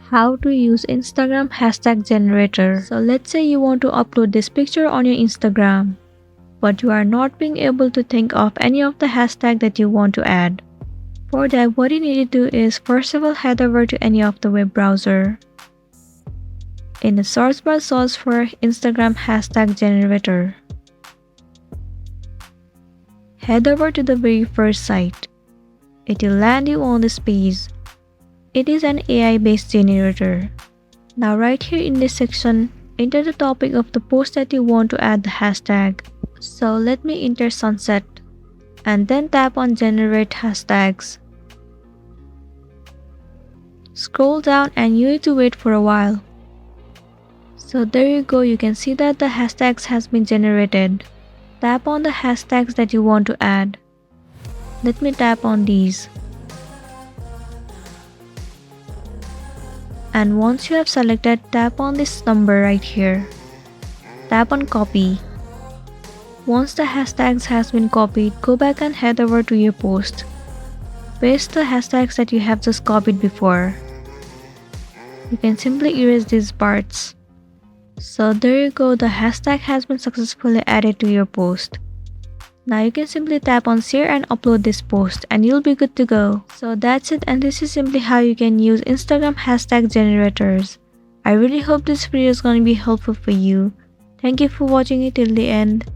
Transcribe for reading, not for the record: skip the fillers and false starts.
How to use Instagram hashtag generator. So let's say you want to upload this picture on your Instagram, but you are not being able to think of any of the hashtag that you want to add. For that, what you need to do is first of all head over to any of the web browser. In the search bar, search for Instagram hashtag generator. Head over to the very first site. It will land you on this page. It is an AI-based generator. Now right here in this section, enter the topic of the post that you want to add the hashtag. So let me enter sunset and then tap on generate hashtags. Scroll down and you need to wait for a while. So there you go, you can see that the hashtags has been generated. Tap on the hashtags that you want to add. Let me tap on these. And once you have selected, tap on this number right here. Tap on copy. Once the hashtags has been copied, go back and head over to your post. Paste the hashtags that you have just copied before. You can simply erase these parts. So there you go, the hashtag has been successfully added to your post. Now you can simply tap on share and upload this post and you'll be good to go. So that's it, and this is simply how you can use Instagram hashtag generators. I really hope this video is going to be helpful for you. Thank you for watching it till the end.